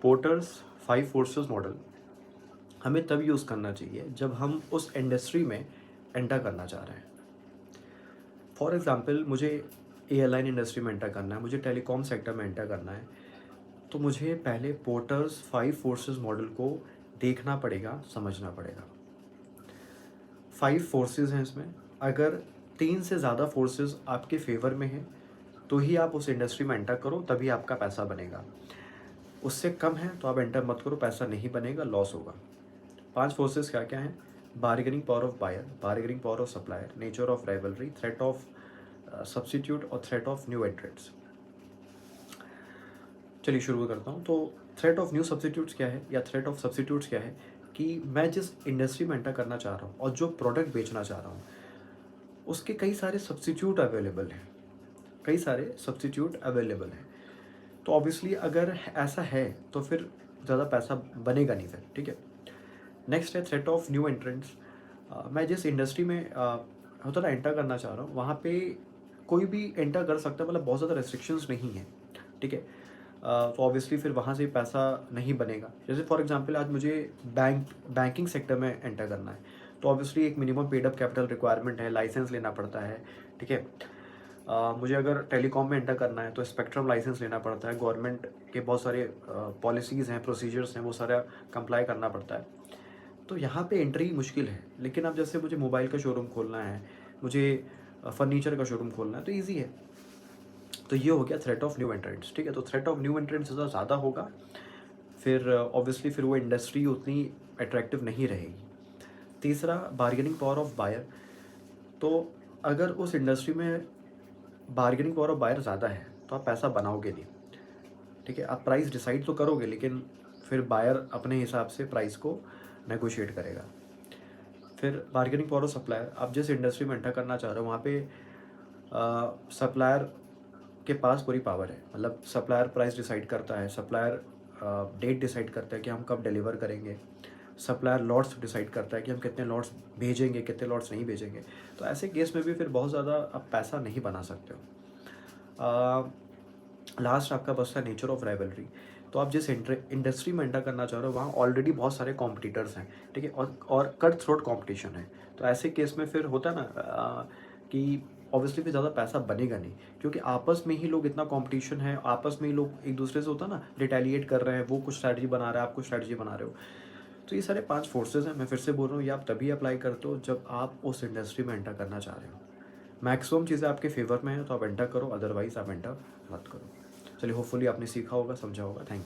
Porters 5 forces model हमें तब use करना चाहिए जब हम उस इंडस्ट्री में एंटर करना चाह रहे हैं। फॉर एग्ज़ाम्पल मुझे एयरलाइन इंडस्ट्री में एंटर करना है, मुझे टेलीकॉम सेक्टर में एंटर करना है, तो मुझे पहले पोर्टर्स 5 फोर्सेस मॉडल को देखना पड़ेगा, समझना पड़ेगा। 5 फोर्सेस हैं इसमें, अगर 3 से ज़्यादा फोर्सेस आपके फेवर में हैं तो ही आप उस इंडस्ट्री में एंटर करो, तभी आपका पैसा बनेगा। उससे कम है तो आप एंटर मत करो, पैसा नहीं बनेगा, लॉस होगा। 5 फोर्सेस क्या क्या हैं? Bargaining power of buyer, bargaining power of supplier, nature of rivalry, threat of substitute और थ्रेट ऑफ न्यू एंट्रेंट्स। चलिए शुरू करता हूँ। तो थ्रेट ऑफ न्यू सब्स्टिट्यूट्स क्या है या थ्रेट ऑफ सब्स्टिट्यूट्स क्या है कि मैं जिस इंडस्ट्री में एंटर करना चाह रहा हूँ और जो प्रोडक्ट बेचना चाह रहा हूँ उसके कई सारे सब्स्टिट्यूट अवेलेबल हैं, कई सारे सब्स्टिट्यूट अवेलेबल हैं। तो ऑब्वियसली अगर ऐसा है तो फिर ज़्यादा पैसा बनेगा नहीं फिर, ठीक है। नेक्स्ट है थ्रेट ऑफ न्यू एंट्रेंट्स। मैं जिस इंडस्ट्री में होता ना एंटर करना चाह रहा हूँ वहाँ पे कोई भी एंटर कर सकता है, मतलब बहुत ज़्यादा रेस्ट्रिक्शंस नहीं है, ठीक है। तो ऑब्वियसली फिर वहाँ से पैसा नहीं बनेगा। जैसे फॉर एग्जांपल आज मुझे बैंकिंग सेक्टर में एंटर करना है, तो ऑब्वियसली एक minimum paid up capital requirement है, लाइसेंस लेना पड़ता है, ठीक है। मुझे अगर टेलीकॉम में एंटर करना है तो स्पेक्ट्रम लाइसेंस लेना पड़ता है, गवर्नमेंट के बहुत सारे पॉलिसीज़ हैं, प्रोसीजर्स हैं, वो सारा कंप्लाई करना पड़ता है। तो यहाँ पे एंट्री मुश्किल है। लेकिन अब जैसे मुझे मोबाइल का शोरूम खोलना है, मुझे फर्नीचर का शोरूम खोलना है, तो ईजी है। तो ये हो गया थ्रेट ऑफ न्यू एंट्रेंट्स, ठीक है। तो थ्रेट ऑफ न्यू एंट्रेंट्स ज़्यादा होगा, फिर ऑब्वियसली फिर वो इंडस्ट्री उतनी अट्रैक्टिव नहीं रहेगी। तीसरा, बार्गेनिंग पावर ऑफ बायर। तो अगर उस इंडस्ट्री में बार्गेनिंग पावर ऑफ बायर ज़्यादा है तो आप पैसा बनाओगे नहीं, ठीक है। आप प्राइस डिसाइड तो करोगे लेकिन फिर बायर अपने हिसाब से प्राइस को नेगोशिएट करेगा। फिर बार्गेनिंग पावर ऑफ सप्लायर। आप जिस इंडस्ट्री में एंटर करना चाह रहे हो वहाँ पे सप्लायर के पास पूरी पावर है, मतलब सप्लायर प्राइस डिसाइड करता है, सप्लायर डेट डिसाइड करता है कि हम कब डिलीवर करेंगे, सप्लायर लॉट्स डिसाइड करता है कि हम कितने लॉट्स भेजेंगे, कितने लॉट्स नहीं भेजेंगे। तो ऐसे केस में भी फिर बहुत ज़्यादा आप पैसा नहीं बना सकते हो। लास्ट आपका बचता है नेचर ऑफ राइवलरी। तो आप जिस इंडस्ट्री में एंटर करना चाह रहे हो वहाँ ऑलरेडी बहुत सारे कॉम्पिटिटर्स हैं, ठीक है, और कट थ्रोट कॉम्पिटिशन है। तो ऐसे केस में फिर होता है ना कि ऑब्वियसली फिर ज़्यादा पैसा बनेगा नहीं, क्योंकि आपस में ही लोग, इतना कंपटीशन है, आपस में ही लोग एक दूसरे से होता है ना रिटेलिएट कर रहे हैं, वो कुछ स्ट्रैटेजी बना रहा है, आप कुछ स्ट्रैटेजी बना रहे हो। तो ये सारे 5 फोर्सेस हैं। मैं फिर से बोल रहा हूँ, ये आप तभी अप्लाई करते हो जब आप उस इंडस्ट्री में एंटर करना चाह रहे हो। मैक्सिमम चीज़ें आपके फेवर में हैं तो आप एंटर करो, अदरवाइज आप एंटर मत करो। चलिए, होपफुली आपने सीखा होगा, समझा होगा। Thank you.